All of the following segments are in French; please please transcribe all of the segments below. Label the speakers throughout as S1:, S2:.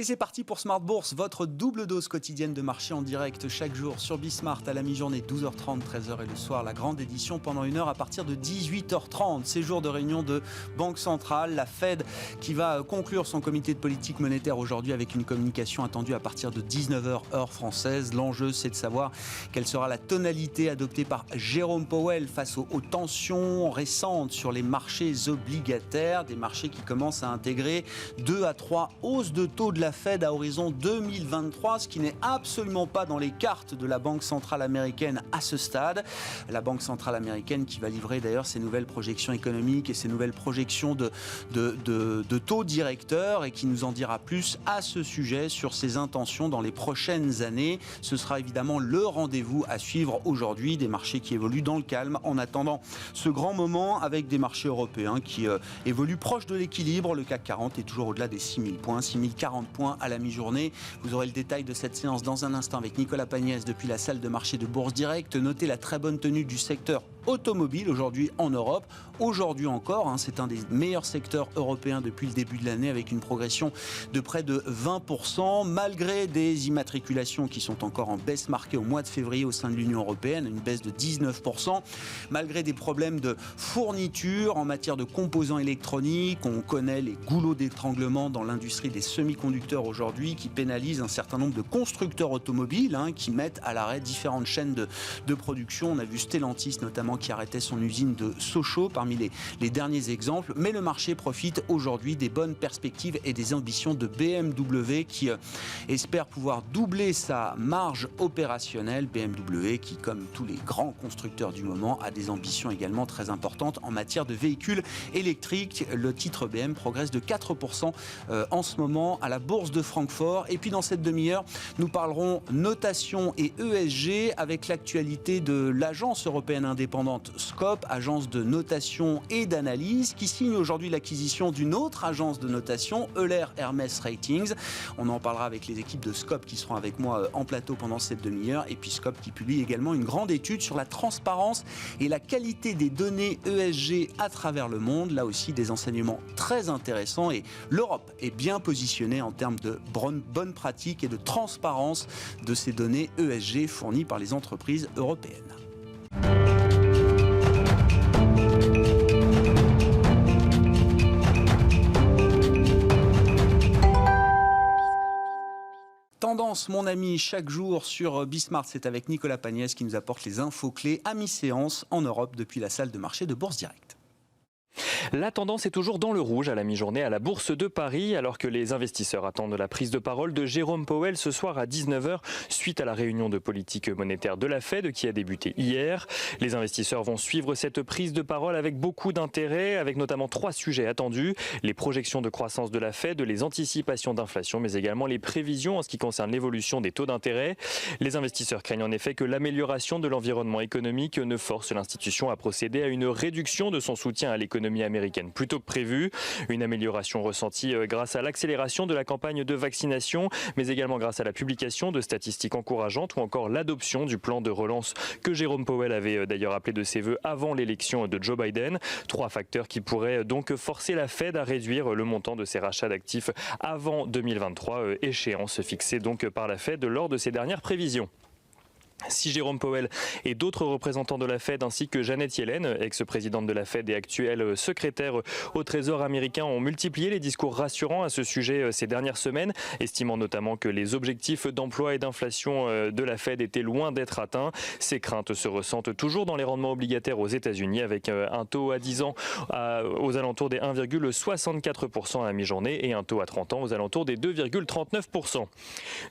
S1: Et c'est parti pour Smart Bourse, votre double dose quotidienne de marché en direct chaque jour sur Bismart à la mi-journée, 12h30, 13h et le soir, la grande édition pendant une heure à partir de 18h30. Ces jours de réunion de Banque Centrale, la Fed qui va conclure son comité de politique monétaire aujourd'hui avec une communication attendue à partir de 19h heure française. L'enjeu, c'est de savoir quelle sera la tonalité adoptée par Jérôme Powell face aux tensions récentes sur les marchés obligataires, des marchés qui commencent à intégrer 2 à 3 hausses de taux de la Fed à horizon 2023, ce qui n'est absolument pas dans les cartes de la Banque centrale américaine à ce stade. La Banque centrale américaine qui va livrer d'ailleurs ses nouvelles projections économiques et ses nouvelles projections de taux directeurs et qui nous en dira plus à ce sujet sur ses intentions dans les prochaines années. Ce sera évidemment le rendez-vous à suivre aujourd'hui, des marchés qui évoluent dans le calme en attendant ce grand moment avec des marchés européens qui évoluent proche de l'équilibre. Le CAC 40 est toujours au-delà des 6000 points, 6040 points à la mi-journée. Vous aurez le détail de cette séance dans un instant avec Nicolas Pagnès depuis la salle de marché de Bourse Direct. Notez la très bonne tenue du secteur automobile aujourd'hui en Europe. Aujourd'hui encore, c'est un des meilleurs secteurs européens depuis le début de l'année avec une progression de près de 20%, malgré des immatriculations qui sont encore en baisse marquée au mois de février au sein de l'Union européenne, une baisse de 19%, malgré des problèmes de fourniture en matière de composants électroniques. On connaît les goulots d'étranglement dans l'industrie des semi-conducteurs aujourd'hui qui pénalisent un certain nombre de constructeurs automobiles qui mettent à l'arrêt différentes chaînes de production. On a vu Stellantis notamment qui arrêtait son usine de Sochaux parmi les derniers exemples. Mais le marché profite aujourd'hui des bonnes perspectives et des ambitions de BMW qui espère pouvoir doubler sa marge opérationnelle. BMW qui, comme tous les grands constructeurs du moment, a des ambitions également très importantes en matière de véhicules électriques. Le titre BM progresse de 4% en ce moment à la bourse de Francfort. Et puis dans cette demi-heure, nous parlerons notation et ESG avec l'actualité de l'agence européenne indépendante Scope, agence de notation et d'analyse, qui signe aujourd'hui l'acquisition d'une autre agence de notation, Euler Hermes Ratings. On en parlera avec les équipes de Scope qui seront avec moi en plateau pendant cette demi-heure. Et puis Scope qui publie également une grande étude sur la transparence et la qualité des données ESG à travers le monde. Là aussi, des enseignements très intéressants. Et l'Europe est bien positionnée en termes de bonnes pratiques et de transparence de ces données ESG fournies par les entreprises européennes. Tendance, mon ami, chaque jour sur Bismart, c'est avec Nicolas Pagnès qui nous apporte les infos clés à mi-séance en Europe depuis la salle de marché de Bourse Direct.
S2: La tendance est toujours dans le rouge à la mi-journée à la Bourse de Paris, alors que les investisseurs attendent la prise de parole de Jérôme Powell ce soir à 19h, suite à la réunion de politique monétaire de la Fed qui a débuté hier. Les investisseurs vont suivre cette prise de parole avec beaucoup d'intérêt, avec notamment 3 sujets attendus: les projections de croissance de la Fed, les anticipations d'inflation, mais également les prévisions en ce qui concerne l'évolution des taux d'intérêt. Les investisseurs craignent en effet que l'amélioration de l'environnement économique ne force l'institution à procéder à une réduction de son soutien à l'économie américaine plutôt que prévu. Une amélioration ressentie grâce à l'accélération de la campagne de vaccination, mais également grâce à la publication de statistiques encourageantes ou encore l'adoption du plan de relance que Jérôme Powell avait d'ailleurs appelé de ses voeux avant l'élection de Joe Biden. 3 facteurs qui pourraient donc forcer la Fed à réduire le montant de ses rachats d'actifs avant 2023, échéance fixée donc par la Fed lors de ses dernières prévisions. Si Jérôme Powell et d'autres représentants de la Fed ainsi que Janet Yellen, ex-présidente de la Fed et actuelle secrétaire au Trésor américain, ont multiplié les discours rassurants à ce sujet ces dernières semaines, estimant notamment que les objectifs d'emploi et d'inflation de la Fed étaient loin d'être atteints. Ces craintes se ressentent toujours dans les rendements obligataires aux États-Unis avec un taux à 10 ans aux alentours des 1,64% à la mi-journée et un taux à 30 ans aux alentours des 2,39%.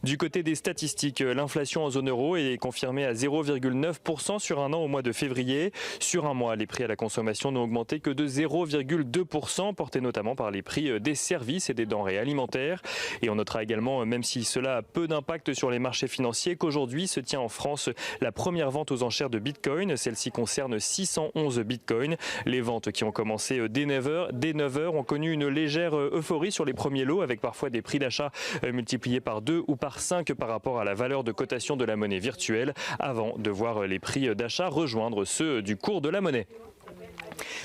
S2: Du côté des statistiques, l'inflation en zone euro est confirmée à 0,9% sur un an au mois de février. Sur un mois, les prix à la consommation n'ont augmenté que de 0,2%, portés notamment par les prix des services et des denrées alimentaires. Et on notera également, même si cela a peu d'impact sur les marchés financiers, qu'aujourd'hui se tient en France la première vente aux enchères de Bitcoin. Celle-ci concerne 611 Bitcoins. Les ventes qui ont commencé dès 9h ont connu une légère euphorie sur les premiers lots, avec parfois des prix d'achat multipliés par 2 ou par 5 par rapport à la valeur de cotation de la monnaie virtuelle, avant de voir les prix d'achat rejoindre ceux du cours de la monnaie.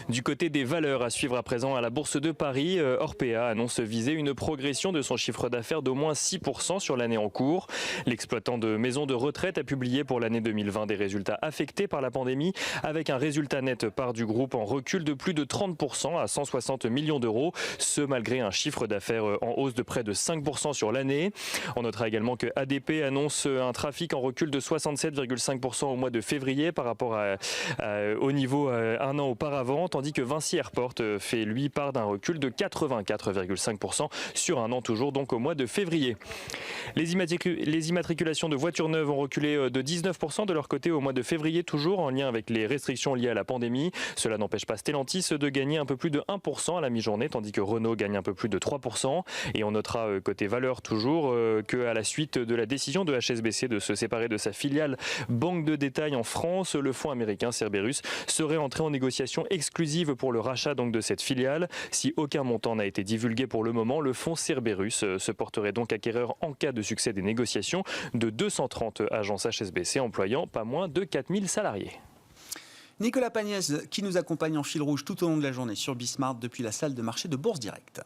S2: Du côté des valeurs à suivre à présent à la Bourse de Paris, Orpea annonce viser une progression de son chiffre d'affaires d'au moins 6% sur l'année en cours. L'exploitant de maisons de retraite a publié pour l'année 2020 des résultats affectés par la pandémie, avec un résultat net part du groupe en recul de plus de 30% à 160 millions d'euros, ce malgré un chiffre d'affaires en hausse de près de 5% sur l'année. On notera également que ADP annonce un trafic en recul de 67,5% au mois de février par rapport au niveau un an auparavant, tandis que Vinci Airport fait lui part d'un recul de 84,5% sur un an toujours, donc au mois de février. Les immatriculations de voitures neuves ont reculé de 19% de leur côté au mois de février, toujours en lien avec les restrictions liées à la pandémie. Cela n'empêche pas Stellantis de gagner un peu plus de 1% à la mi-journée, tandis que Renault gagne un peu plus de 3%. Et on notera côté valeur toujours qu'à la suite de la décision de HSBC de se séparer de sa filiale banque de détail en France, le fonds américain Cerberus serait entré en négociation exclusive pour le rachat donc de cette filiale. Si aucun montant n'a été divulgué pour le moment, le fonds Cerberus se porterait donc acquéreur en cas de succès des négociations de 230 agences HSBC employant pas moins de 4000 salariés.
S1: Nicolas Pagnès qui nous accompagne en fil rouge tout au long de la journée sur Bismart depuis la salle de marché de Bourse Direct.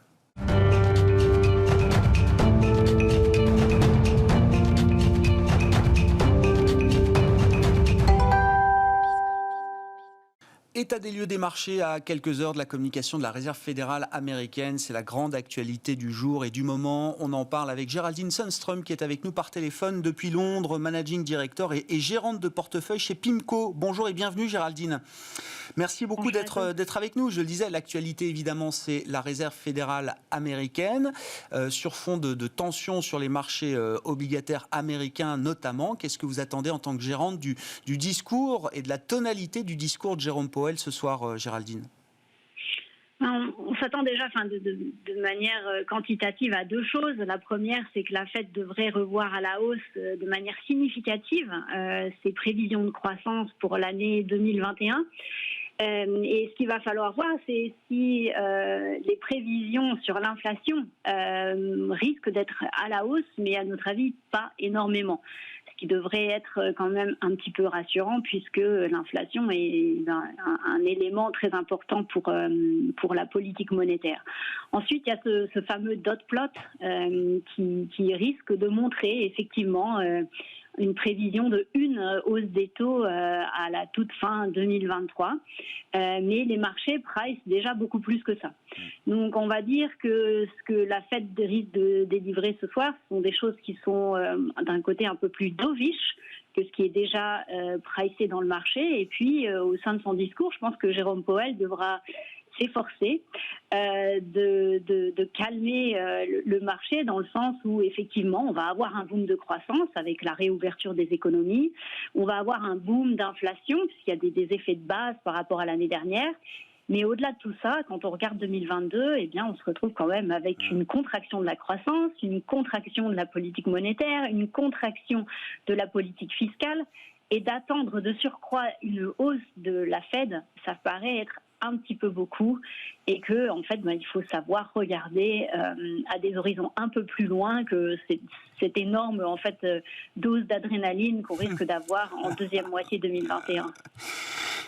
S1: État des lieux des marchés à quelques heures de la communication de la Réserve fédérale américaine. C'est la grande actualité du jour et du moment. On en parle avec Géraldine Sundström qui est avec nous par téléphone depuis Londres, Managing Director et gérante de portefeuille chez PIMCO. Bonjour et bienvenue Géraldine. Merci beaucoup d'être avec nous. Je le disais, l'actualité évidemment c'est la Réserve fédérale américaine sur fond de tensions sur les marchés obligataires américains notamment. Qu'est-ce que vous attendez en tant que gérante du discours et de la tonalité du discours de Jérôme Powell ce soir, Géraldine?
S3: On s'attend déjà de manière quantitative à deux choses. La première, c'est que la Fed devrait revoir à la hausse de manière significative ses prévisions de croissance pour l'année 2021. Et ce qu'il va falloir voir, c'est si les prévisions sur l'inflation risquent d'être à la hausse, mais à notre avis, pas énormément. Ce qui devrait être quand même un petit peu rassurant puisque l'inflation est un élément très important pour la politique monétaire. Ensuite, il y a ce fameux dot plot qui risque de montrer effectivement une prévision de une hausse des taux à la toute fin 2023. Mais les marchés price déjà beaucoup plus que ça. Donc on va dire que ce que la Fed risque de délivrer ce soir sont des choses qui sont d'un côté un peu plus dovish que ce qui est déjà pricé dans le marché. Et puis au sein de son discours, je pense que Jérôme Powell devra s'efforcer de calmer le marché dans le sens où effectivement on va avoir un boom de croissance avec la réouverture des économies, on va avoir un boom d'inflation puisqu'il y a des effets de base par rapport à l'année dernière. Mais au-delà de tout ça, quand on regarde 2022, eh bien, on se retrouve quand même avec une contraction de la croissance, une contraction de la politique monétaire, une contraction de la politique fiscale. Et d'attendre de surcroît une hausse de la Fed, ça paraît être un petit peu beaucoup et que en fait il faut savoir regarder à des horizons un peu plus loin que cette énorme en fait dose d'adrénaline qu'on risque d'avoir en deuxième moitié 2021.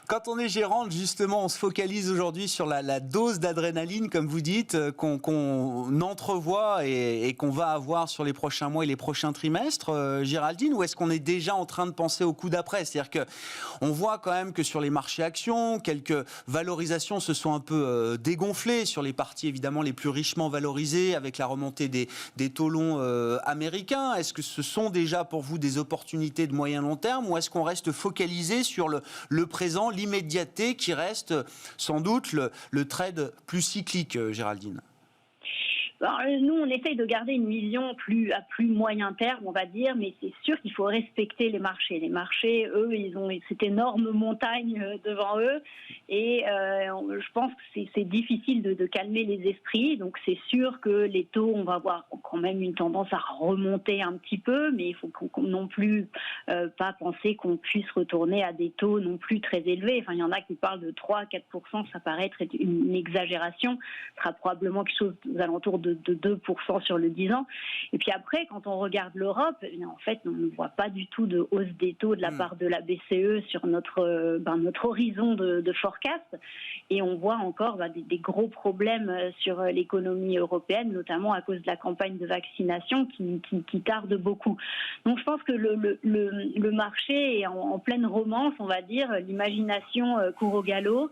S1: Quand on est gérante, justement, on se focalise aujourd'hui sur la dose d'adrénaline, comme vous dites, qu'on entrevoit et qu'on va avoir sur les prochains mois et les prochains trimestres, Géraldine, ou est-ce qu'on est déjà en train de penser au coup d'après? C'est-à-dire qu'on voit quand même que sur les marchés actions, quelques valorisations se sont un peu dégonflées sur les parties évidemment les plus richement valorisées avec la remontée des taux longs américains. Est-ce que ce sont déjà pour vous des opportunités de moyen long terme ou est-ce qu'on reste focalisé sur le présent, l'immédiateté qui reste sans doute le trade plus cyclique, Géraldine?
S3: Alors, nous, on essaye de garder une vision à plus moyen terme, on va dire, mais c'est sûr qu'il faut respecter les marchés. Les marchés, eux, ils ont cette énorme montagne devant eux et je pense que c'est difficile de calmer les esprits. Donc, c'est sûr que les taux, on va avoir quand même une tendance à remonter un petit peu, mais il faut qu'on non plus pas penser qu'on puisse retourner à des taux non plus très élevés. Enfin, il y en a qui parlent de 3-4%, ça paraît être une exagération. Ce sera probablement quelque chose aux alentours de de 2% sur le 10 ans. Et puis après, quand on regarde l'Europe, en fait, on ne voit pas du tout de hausse des taux de la part de la BCE sur notre horizon de forecast. Et on voit encore des gros problèmes sur l'économie européenne, notamment à cause de la campagne de vaccination qui tarde beaucoup. Donc je pense que le marché est en pleine romance, on va dire, l'imagination court au galop,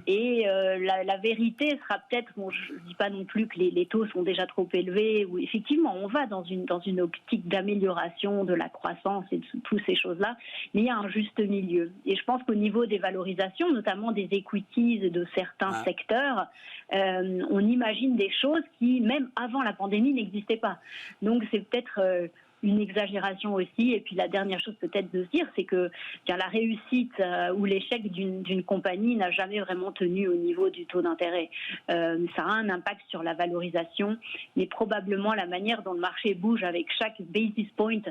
S3: et la vérité sera peut-être, je ne dis pas non plus que les taux sont déjà trop élevés, ou effectivement on va dans une optique d'amélioration de la croissance et de toutes ces choses-là, mais il y a un juste milieu. Et je pense qu'au niveau des valorisations, notamment des equities de certains secteurs, on imagine des choses qui, même avant la pandémie, n'existaient pas. Donc c'est peut-être une exagération aussi. Et puis la dernière chose peut-être de se dire, c'est que la réussite ou l'échec d'une compagnie n'a jamais vraiment tenu au niveau du taux d'intérêt. Ça a un impact sur la valorisation, mais probablement la manière dont le marché bouge avec chaque basis point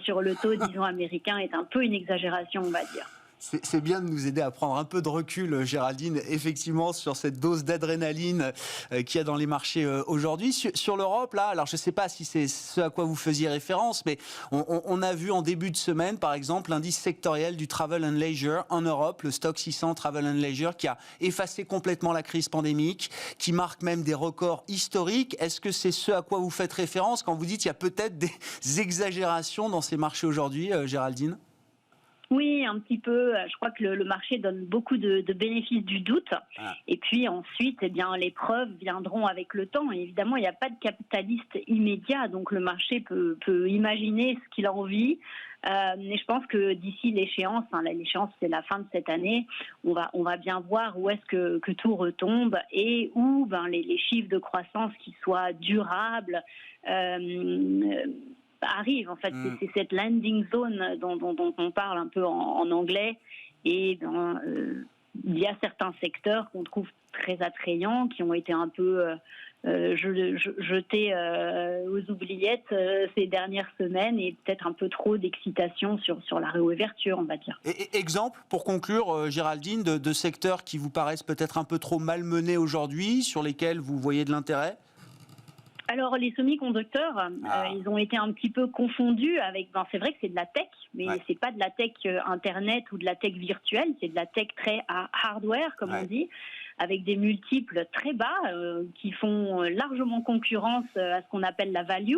S3: sur le taux, disons, américain est un peu une exagération, on va dire.
S1: C'est bien de nous aider à prendre un peu de recul, Géraldine, effectivement, sur cette dose d'adrénaline qu'il y a dans les marchés aujourd'hui. Sur l'Europe, là, alors je ne sais pas si c'est ce à quoi vous faisiez référence, mais on a vu en début de semaine, par exemple, l'indice sectoriel du Travel and Leisure en Europe, le Stock 600 Travel and Leisure, qui a effacé complètement la crise pandémique, qui marque même des records historiques. Est-ce que c'est ce à quoi vous faites référence quand vous dites qu'il y a peut-être des exagérations dans ces marchés aujourd'hui, Géraldine ?
S3: Oui, un petit peu. Je crois que le marché donne beaucoup de bénéfices du doute. Et puis ensuite, les preuves viendront avec le temps. Et évidemment, il n'y a pas de capitaliste immédiat, donc le marché peut imaginer ce qu'il a envie. Mais je pense que d'ici l'échéance, l'échéance c'est la fin de cette année, on va bien voir où est-ce que tout retombe et où les chiffres de croissance qui soient durables arrive. En fait, c'est cette landing zone dont on parle un peu en anglais. Et il y a certains secteurs qu'on trouve très attrayants, qui ont été un peu jetés aux oubliettes ces dernières semaines, et peut-être un peu trop d'excitation sur la réouverture, on va dire.
S1: Et exemple, pour conclure, Géraldine, de secteurs qui vous paraissent peut-être un peu trop malmenés aujourd'hui, sur lesquels vous voyez de l'intérêt ?
S3: Alors, les semi-conducteurs, ils ont été un petit peu confondus avec... c'est vrai que c'est de la tech, mais c'est pas de la tech Internet ou de la tech virtuelle, c'est de la tech très hardware, comme on dit, avec des multiples très bas qui font largement concurrence à ce qu'on appelle la value,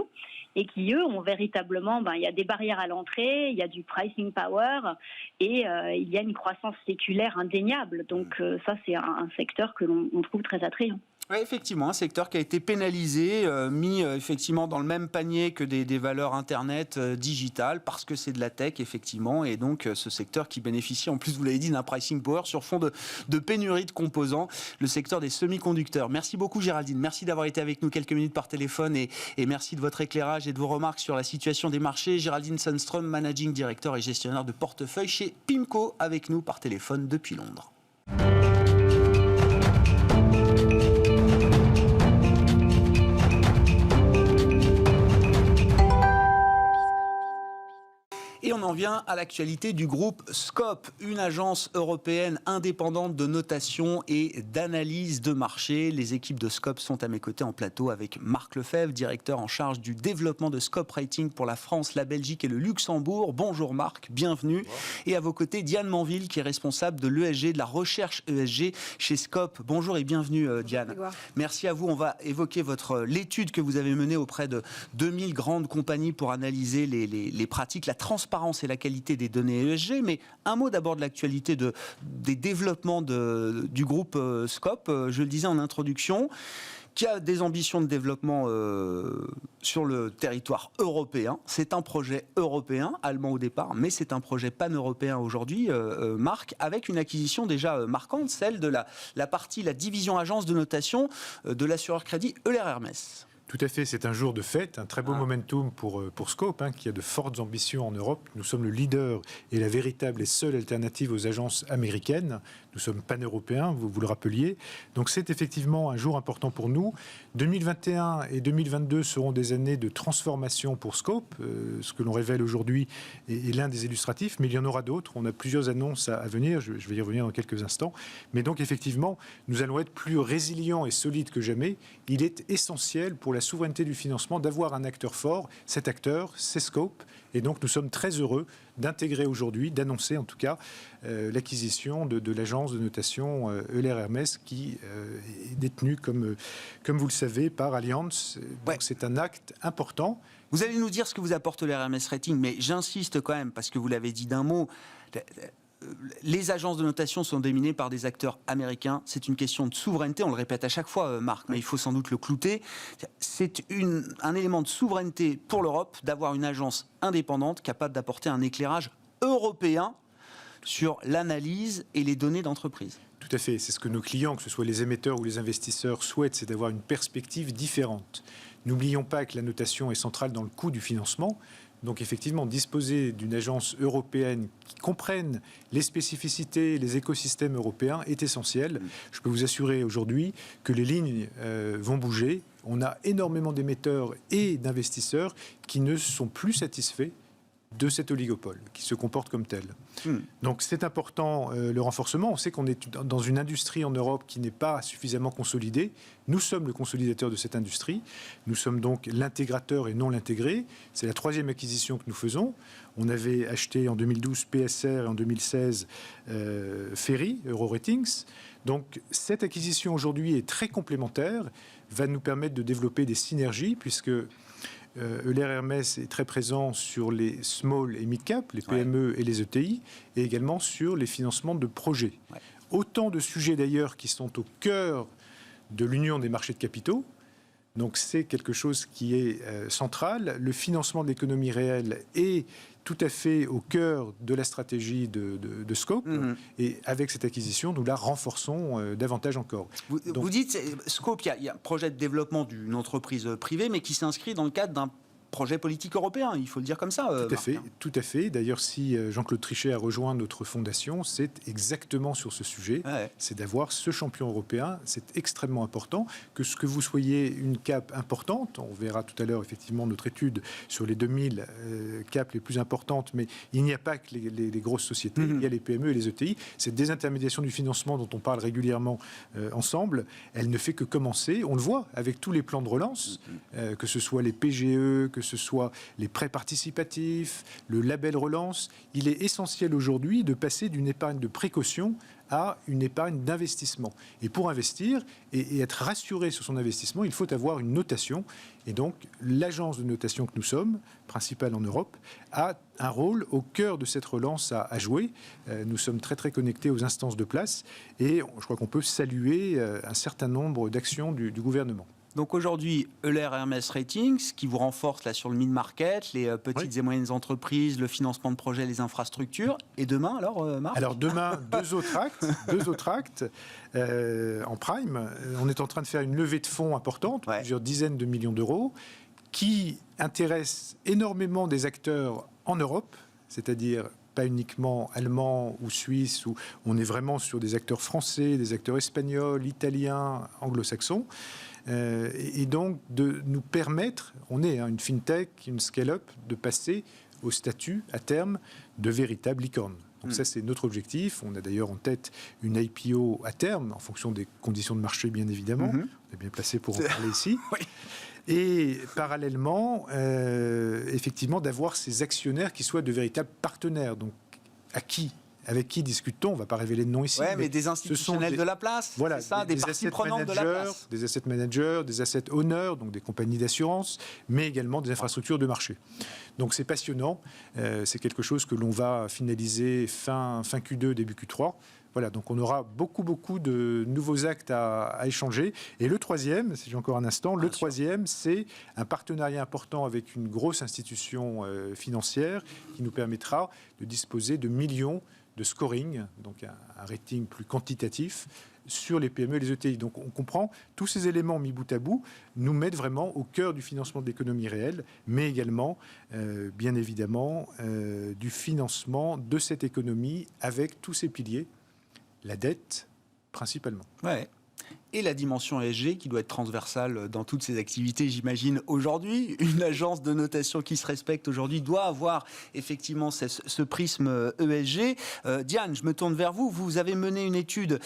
S3: et qui, eux, ont véritablement... il y a des barrières à l'entrée, il y a du pricing power, et il y a une croissance séculaire indéniable. Donc, ça, c'est un secteur que l'on trouve très attrayant.
S1: Oui, effectivement, un secteur qui a été pénalisé, mis effectivement dans le même panier que des valeurs Internet digitales, parce que c'est de la tech, effectivement, et donc ce secteur qui bénéficie, en plus, vous l'avez dit, d'un pricing power sur fond de pénurie de composants, le secteur des semi-conducteurs. Merci beaucoup, Géraldine. Merci d'avoir été avec nous quelques minutes par téléphone, et merci de votre éclairage et de vos remarques sur la situation des marchés. Géraldine Sundström, Managing Director et gestionnaire de portefeuille chez PIMCO, avec nous par téléphone depuis Londres. Et on en vient à l'actualité du groupe Scope, une agence européenne indépendante de notation et d'analyse de marché. Les équipes de Scope sont à mes côtés en plateau avec Marc Lefebvre, directeur en charge du développement de Scope Rating pour la France, la Belgique et le Luxembourg. Bonjour Marc, bienvenue. Et à vos côtés, Diane Manville, qui est responsable de l'ESG, de la recherche ESG chez Scope. Bonjour et bienvenue Diane. Merci à vous. On va évoquer l'étude que vous avez menée auprès de 2000 grandes compagnies pour analyser les pratiques, la transparence et la qualité des données ESG, mais un mot d'abord de l'actualité des développements du groupe Scope. Je le disais en introduction, qui a des ambitions de développement sur le territoire européen. C'est un projet européen, allemand au départ, mais c'est un projet pan-européen aujourd'hui, Marc, avec une acquisition déjà marquante, celle de la division agence de notation de l'assureur crédit Euler Hermès.
S4: Tout à fait, c'est un jour de fête, un très beau momentum pour Scope, qui a de fortes ambitions en Europe. Nous sommes le leader et la véritable et seule alternative aux agences américaines. Nous sommes pan-européens, vous le rappeliez. Donc c'est effectivement un jour important pour nous. 2021 et 2022 seront des années de transformation pour Scope. Ce que l'on révèle aujourd'hui est l'un des illustratifs, mais il y en aura d'autres. On a plusieurs annonces à venir, je vais y revenir dans quelques instants. Mais donc effectivement, nous allons être plus résilients et solides que jamais. Il est essentiel pour la souveraineté du financement d'avoir un acteur fort. Cet acteur, c'est Scope. Et donc nous sommes très heureux d'intégrer aujourd'hui, d'annoncer en tout cas, l'acquisition de l'agence de notation Euler Hermes qui est détenue, comme vous le savez, par Allianz. Donc c'est un acte important.
S1: Vous allez nous dire ce que vous apporte Euler Hermes Rating, mais j'insiste quand même, parce que vous l'avez dit d'un mot, les agences de notation sont dominées par des acteurs américains. C'est une question de souveraineté, on le répète à chaque fois, Marc, mais il faut sans doute le clouter. C'est un élément de souveraineté pour l'Europe d'avoir une agence indépendante capable d'apporter un éclairage européen sur l'analyse et les données d'entreprise.
S4: Tout à fait, c'est ce que nos clients, que ce soit les émetteurs ou les investisseurs, souhaitent, c'est d'avoir une perspective différente. N'oublions pas que la notation est centrale dans le coût du financement. Donc effectivement, disposer d'une agence européenne qui comprenne les spécificités, les écosystèmes européens est essentiel. Je peux vous assurer aujourd'hui que les lignes vont bouger. On a énormément d'émetteurs et d'investisseurs qui ne sont plus satisfaits de cet oligopole, qui se comporte comme tel. Donc c'est important le renforcement. On sait qu'on est dans une industrie en Europe qui n'est pas suffisamment consolidée. Nous sommes le consolidateur de cette industrie. Nous sommes donc l'intégrateur et non l'intégré. C'est la troisième acquisition que nous faisons. On avait acheté en 2012 PSR et en 2016 Ferry, Euroratings. Donc cette acquisition aujourd'hui est très complémentaire, va nous permettre de développer des synergies puisque Euler Hermes est très présent sur les small et mid cap, les PME et les ETI, et également sur les financements de projets. Autant de sujets d'ailleurs qui sont au cœur de l'union des marchés de capitaux. Donc c'est quelque chose qui est central. Le financement de l'économie réelle est tout à fait au cœur de la stratégie de Scope. Et avec cette acquisition, nous la renforçons davantage encore.
S1: Vous dites, Scope, il y a un projet de développement d'une entreprise privée, mais qui s'inscrit dans le cadre d'un projet politique européen, il faut le dire comme ça.
S4: Tout à fait. D'ailleurs, si Jean-Claude Trichet a rejoint notre fondation, c'est exactement sur ce sujet. C'est d'avoir ce champion européen. C'est extrêmement important. Que ce que vous soyez une cap importante, on verra tout à l'heure effectivement notre étude sur les 2000 caps les plus importantes, mais il n'y a pas que les grosses sociétés, il y a les PME et les ETI. Cette désintermédiation du financement dont on parle régulièrement ensemble, elle ne fait que commencer. On le voit avec tous les plans de relance, que ce soit les PGE, que ce soit les prêts participatifs, le label relance. Il est essentiel aujourd'hui de passer d'une épargne de précaution à une épargne d'investissement. Et pour investir et être rassuré sur son investissement, il faut avoir une notation. Et donc, l'agence de notation que nous sommes, principale en Europe, a un rôle au cœur de cette relance à jouer. Nous sommes très, très connectés aux instances de place et je crois qu'on peut saluer un certain nombre d'actions du gouvernement.
S1: Donc aujourd'hui, Euler Hermes Ratings, qui vous renforce là sur le mid-market, les petites et moyennes entreprises, le financement de projets, les infrastructures. Et demain, alors, Marc ?
S4: Alors demain, deux autres actes en prime. On est en train de faire une levée de fonds importante, plusieurs dizaines de millions d'euros, qui intéresse énormément des acteurs en Europe, c'est-à-dire pas uniquement allemands ou suisses, où on est vraiment sur des acteurs français, des acteurs espagnols, italiens, anglo-saxons. Et donc de nous permettre, on est une fintech, une scale-up, de passer au statut à terme de véritable licorne. Donc ça, c'est notre objectif. On a d'ailleurs en tête une IPO à terme, en fonction des conditions de marché, bien évidemment. On est bien placé pour en parler ici. Et parallèlement, effectivement, d'avoir ces actionnaires qui soient de véritables partenaires. Donc, avec qui discute-t-on ? On ne va pas révéler de nom ici.
S1: Mais des institutionnels de la place,
S4: voilà,
S1: c'est ça, des parties prenantes de la place.
S4: Des asset managers, des asset owners, donc des compagnies d'assurance, mais également des infrastructures de marché. Donc c'est passionnant. C'est quelque chose que l'on va finaliser fin Q2, début Q3. Voilà, donc on aura beaucoup de nouveaux actes à échanger. Et le troisième, si j'ai encore un instant, c'est un partenariat important avec une grosse institution financière qui nous permettra de disposer de millions de scoring, donc un rating plus quantitatif, sur les PME et les ETI. Donc on comprend, tous ces éléments mis bout à bout nous mettent vraiment au cœur du financement de l'économie réelle, mais également, bien évidemment, du financement de cette économie avec tous ses piliers, la dette principalement.
S1: Ouais. Et la dimension ESG qui doit être transversale dans toutes ces activités, j'imagine, aujourd'hui. Une agence de notation qui se respecte aujourd'hui doit avoir effectivement ce prisme ESG. Diane, je me tourne vers vous. Vous avez mené une étude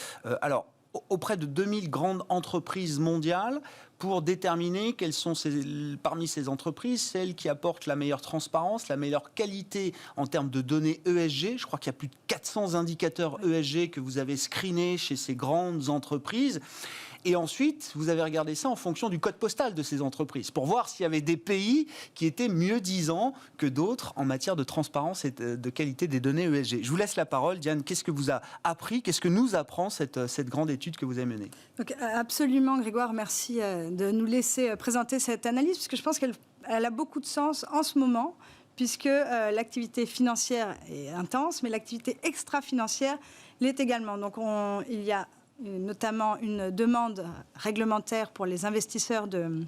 S1: auprès de 2000 grandes entreprises mondiales pour déterminer quelles sont parmi ces entreprises celles qui apportent la meilleure transparence, la meilleure qualité en termes de données ESG. Je crois qu'il y a plus de 400 indicateurs ESG que vous avez screenés chez ces grandes entreprises. Et ensuite, vous avez regardé ça en fonction du code postal de ces entreprises, pour voir s'il y avait des pays qui étaient mieux disants que d'autres en matière de transparence et de qualité des données ESG. Je vous laisse la parole, Diane. Qu'est-ce que vous a appris, qu'est-ce que nous apprend cette grande étude que vous avez menée?
S5: Donc, absolument, Grégoire, merci de nous laisser présenter cette analyse, parce que je pense qu'elle a beaucoup de sens en ce moment, puisque l'activité financière est intense, mais l'activité extra-financière l'est également. Donc, il y a notamment une demande réglementaire pour les investisseurs de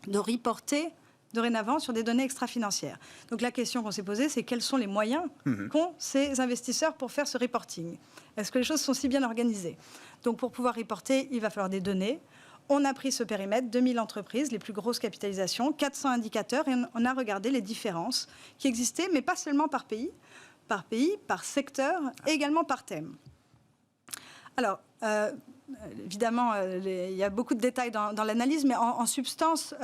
S5: reporter dorénavant sur des données extra-financières. Donc la question qu'on s'est posée, c'est quels sont les moyens qu'ont ces investisseurs pour faire ce reporting? Est-ce que les choses sont si bien organisées? Donc pour pouvoir reporter, il va falloir des données. On a pris ce périmètre, 2000 entreprises, les plus grosses capitalisations, 400 indicateurs, et on a regardé les différences qui existaient, mais pas seulement par pays, par secteur, et également par thème. Alors, évidemment, il y a beaucoup de détails dans l'analyse, mais en substance,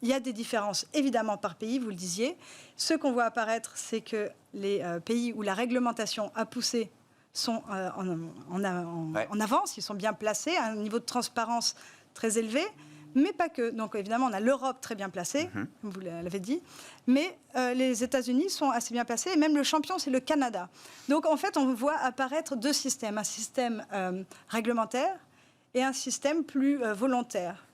S5: il y a des différences, évidemment, par pays, vous le disiez. Ce qu'on voit apparaître, c'est que les pays où la réglementation a poussé sont en avance, ils sont bien placés, à un niveau de transparence très élevé, mais pas que. Donc, évidemment, on a l'Europe très bien placée, vous l'avez dit, mais les États-Unis sont assez bien placés, et même le champion, c'est le Canada. Donc, en fait, on voit apparaître deux systèmes, un système réglementaire et un système plus volontaire.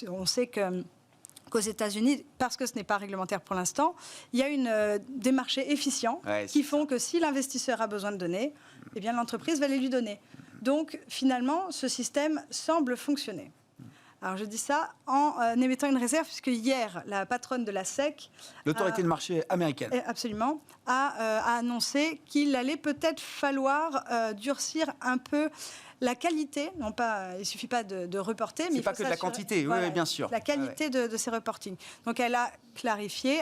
S5: On sait qu'aux États-Unis, parce que ce n'est pas réglementaire pour l'instant, il y a des marchés efficients qui font que si l'investisseur a besoin de données, eh bien, l'entreprise va les lui donner. Donc, finalement, ce système semble fonctionner. Alors, je dis ça en émettant une réserve, puisque hier, la patronne de la SEC...
S1: L'autorité de marché américaine.
S5: Absolument, a annoncé qu'il allait peut-être falloir durcir un peu la qualité. Non pas, il ne suffit pas de reporter, mais il faut
S1: pas que de la quantité, oui, bien sûr.
S5: La qualité de ces reportings. Donc, elle a clarifié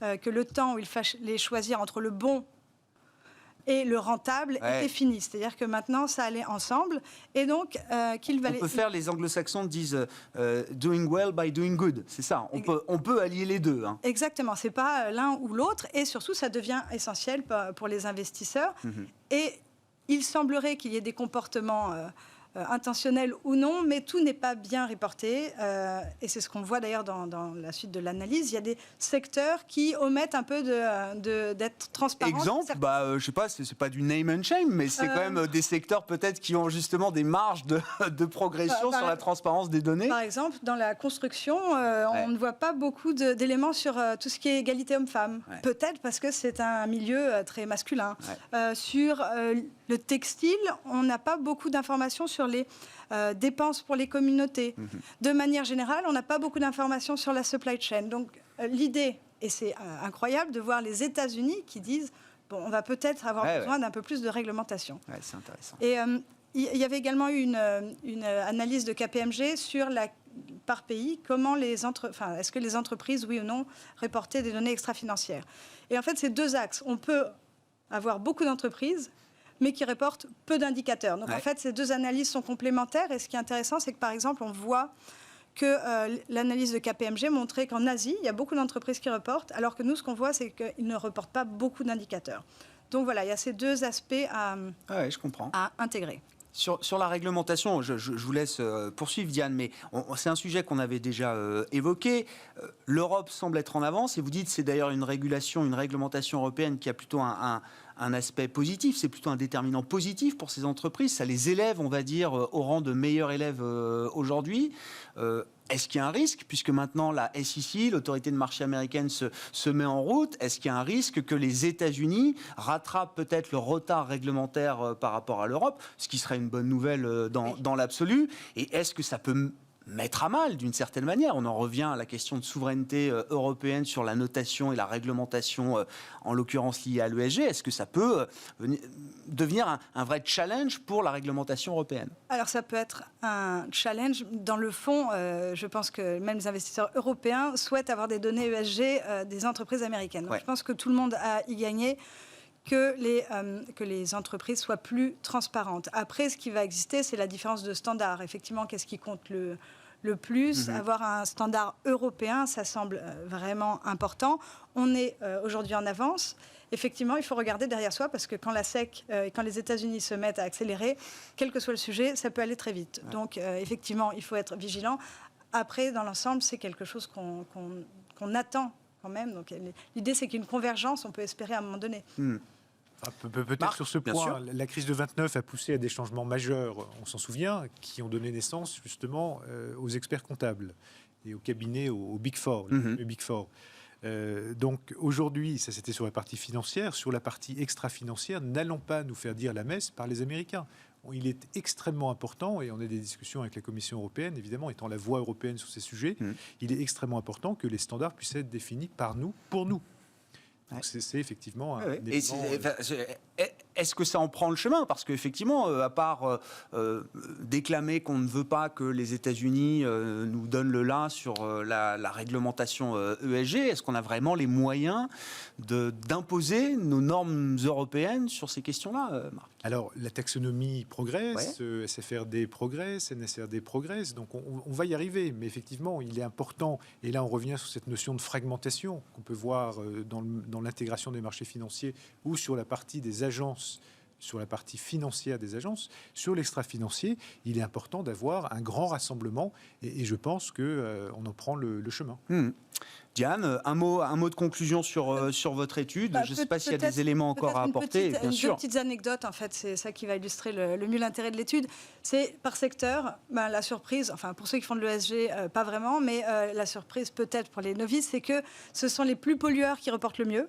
S5: que le temps où il fallait choisir entre le bon et le rentable était fini. C'est-à-dire que maintenant, ça allait ensemble. Et donc, qu'il valait...
S1: On peut faire, les anglo-saxons disent doing well by doing good. C'est ça, on peut allier les deux. Hein.
S5: Exactement, ce n'est pas l'un ou l'autre. Et surtout, ça devient essentiel pour les investisseurs. Et il semblerait qu'il y ait des comportements intentionnels ou non, mais tout n'est pas bien reporté. Et c'est ce qu'on voit d'ailleurs dans la suite de l'analyse. Il y a des secteurs qui omettent un peu d'être transparents.
S1: Exemple, je ne sais pas, c'est pas du name and shame, mais c'est quand même des secteurs peut-être qui ont justement des marges de progression sur la transparence des données.
S5: Par exemple, dans la construction, on ne voit pas beaucoup d'éléments sur tout ce qui est égalité homme-femme. Peut-être parce que c'est un milieu très masculin. Sur le textile, on n'a pas beaucoup d'informations sur les dépenses pour les communautés. De manière générale, on n'a pas beaucoup d'informations sur la supply chain. Donc l'idée, et c'est incroyable de voir les États-Unis qui disent bon, on va peut-être avoir besoin d'un peu plus de réglementation.
S1: C'est intéressant.
S5: Et il y avait également eu une analyse de KPMG sur par pays, est-ce que les entreprises, oui ou non, reportaient des données extra-financières. Et en fait, c'est deux axes. On peut avoir beaucoup d'entreprises, mais qui reportent peu d'indicateurs. Donc, en fait, ces deux analyses sont complémentaires. Et ce qui est intéressant, c'est que, par exemple, on voit que l'analyse de KPMG montrait qu'en Asie, il y a beaucoup d'entreprises qui reportent, alors que nous, ce qu'on voit, c'est qu'ils ne reportent pas beaucoup d'indicateurs. Donc, voilà, il y a ces deux aspects à intégrer.
S1: Sur la réglementation, je vous laisse poursuivre, Diane, mais c'est un sujet qu'on avait déjà évoqué. L'Europe semble être en avance, et vous dites que c'est d'ailleurs une réglementation européenne qui a plutôt un un aspect positif, c'est plutôt un déterminant positif pour ces entreprises. Ça les élève, on va dire, au rang de meilleurs élèves aujourd'hui. Est-ce qu'il y a un risque, puisque maintenant la SEC, l'autorité de marché américaine, se met en route? Est-ce qu'il y a un risque que les États-Unis rattrapent peut-être le retard réglementaire par rapport à l'Europe, ce qui serait une bonne nouvelle dans l'absolu? Et est-ce que ça peut mettre à mal, d'une certaine manière? On en revient à la question de souveraineté européenne sur la notation et la réglementation, en l'occurrence liée à l'ESG. Est-ce que ça peut devenir un vrai challenge pour la réglementation européenne?
S5: Alors ça peut être un challenge. Dans le fond, je pense que même les investisseurs européens souhaitent avoir des données ESG des entreprises américaines. Donc, je pense que tout le monde a y gagné. Que les entreprises soient plus transparentes. Après, ce qui va exister, c'est la différence de standard. Effectivement, qu'est-ce qui compte le plus? Avoir un standard européen, ça semble vraiment important. On est aujourd'hui en avance. Effectivement, il faut regarder derrière soi parce que quand la SEC et quand les États-Unis se mettent à accélérer, quel que soit le sujet, ça peut aller très vite. Donc, effectivement, il faut être vigilant. Après, dans l'ensemble, c'est quelque chose qu'on attend quand même. Donc, l'idée, c'est qu'une convergence, on peut espérer à un moment donné.
S4: Peut-être
S1: Marc,
S4: sur ce
S1: bien
S4: point,
S1: sûr.
S4: la crise de 29 a poussé à des changements majeurs, on s'en souvient, qui ont donné naissance justement aux experts comptables et aux cabinets, aux Big Four, les Big Four. Donc aujourd'hui, ça c'était sur la partie financière. Sur la partie extra-financière, n'allons pas nous faire dire la messe par les Américains. Il est extrêmement important, et on a des discussions avec la Commission européenne, évidemment, étant la voix européenne sur ces sujets, il est extrêmement important que les standards puissent être définis par nous, pour nous. Donc c'est effectivement un élément,
S1: est-ce que ça en prend le chemin? Parce qu'effectivement, à part déclamer qu'on ne veut pas que les États-Unis nous donnent le là sur la réglementation ESG, est-ce qu'on a vraiment les moyens d'imposer nos normes européennes sur ces questions-là, Marc?
S4: Alors, la taxonomie progresse, SFRD progresse, NSRD progresse, donc on va y arriver. Mais effectivement, il est important, et là on revient sur cette notion de fragmentation qu'on peut voir dans l'intégration des marchés financiers ou sur la partie des agences, sur la partie financière des agences. Sur l'extra-financier, il est important d'avoir un grand rassemblement, et je pense qu'on en prend le chemin.
S1: Diane, un mot de conclusion sur votre étude. Je ne sais pas s'il y a des éléments encore à apporter. Bien sûr.
S5: Deux petites anecdotes, en fait, c'est ça qui va illustrer le mieux l'intérêt de l'étude. C'est par secteur, la surprise, enfin pour ceux qui font de l'ESG, pas vraiment, mais la surprise peut-être pour les novices, c'est que ce sont les plus pollueurs qui reportent le mieux.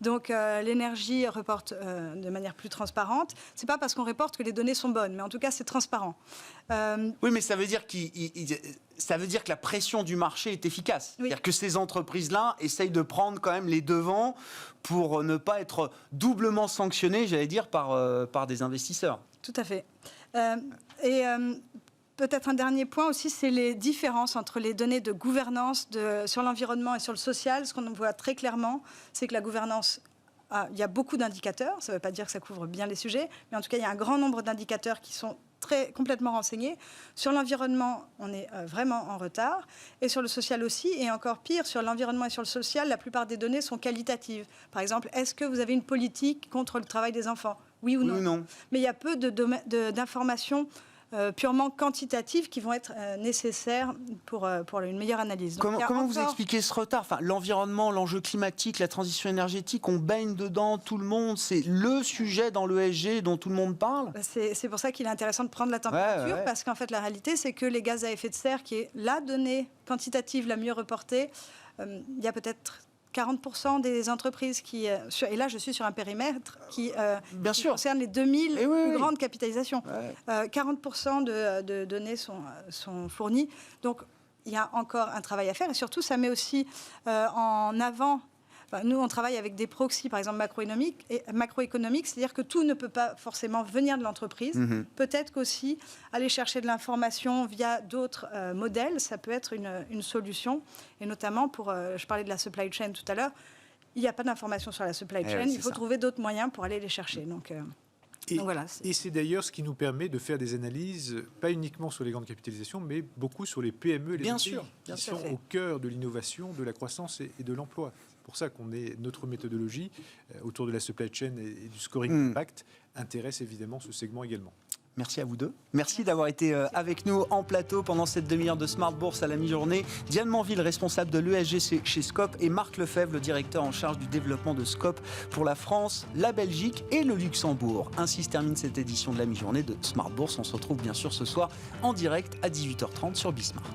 S5: Donc l'énergie reporte de manière plus transparente. C'est pas parce qu'on reporte que les données sont bonnes, mais en tout cas c'est transparent.
S1: Oui, mais ça veut dire que la pression du marché est efficace.
S5: Oui.
S1: C'est-à-dire que ces entreprises-là essayent de prendre quand même les devants pour ne pas être doublement sanctionnées, j'allais dire, par des investisseurs.
S5: Tout à fait. Peut-être un dernier point aussi, c'est les différences entre les données de gouvernance sur l'environnement et sur le social. Ce qu'on voit très clairement, c'est que la gouvernance, il y a beaucoup d'indicateurs. Ça ne veut pas dire que ça couvre bien les sujets, mais en tout cas, il y a un grand nombre d'indicateurs qui sont complètement renseignés. Sur l'environnement, on est vraiment en retard. Et sur le social aussi, et encore pire, sur l'environnement et sur le social, la plupart des données sont qualitatives. Par exemple, est-ce que vous avez une politique contre le travail des enfants? Oui ou non?
S1: Oui ou non.
S5: Mais il y a peu d'informations purement quantitatives qui vont être nécessaires pour une meilleure analyse. Donc,
S1: Comment vous expliquez ce retard? L'environnement, l'enjeu climatique, la transition énergétique, on baigne dedans, tout le monde. C'est le sujet dans l'ESG dont tout le monde parle.
S5: C'est pour ça qu'il est intéressant de prendre la température, parce qu'en fait, la réalité, c'est que les gaz à effet de serre, qui est la donnée quantitative la mieux reportée, il y a peut-être 40% des entreprises qui... et là, je suis sur un périmètre qui concerne les 2000 plus grandes capitalisations. 40% de données sont fournies. Donc, il y a encore un travail à faire. Et surtout, ça met aussi en avant... Nous, on travaille avec des proxys, par exemple macroéconomiques, c'est-à-dire que tout ne peut pas forcément venir de l'entreprise. Peut-être qu'aussi, aller chercher de l'information via d'autres modèles, ça peut être une solution. Et notamment, je parlais de la supply chain tout à l'heure, il n'y a pas d'information sur la supply chain, il faut trouver d'autres moyens pour aller les chercher. Donc voilà,
S4: et c'est d'ailleurs ce qui nous permet de faire des analyses, pas uniquement sur les grandes capitalisations, mais beaucoup sur les PME et les ETI, qui sont au cœur de l'innovation, de la croissance et de l'emploi. C'est pour ça qu'on notre méthodologie autour de la supply chain et du scoring impact intéresse évidemment ce segment également.
S1: Merci à vous deux. Merci d'avoir été avec nous en plateau pendant cette demi-heure de Smart Bourse à la mi-journée. Diane Manville, responsable de l'ESG chez Scope, et Marc Lefebvre, le directeur en charge du développement de Scope pour la France, la Belgique et le Luxembourg. Ainsi se termine cette édition de la mi-journée de Smart Bourse. On se retrouve bien sûr ce soir en direct à 18h30 sur Bismart.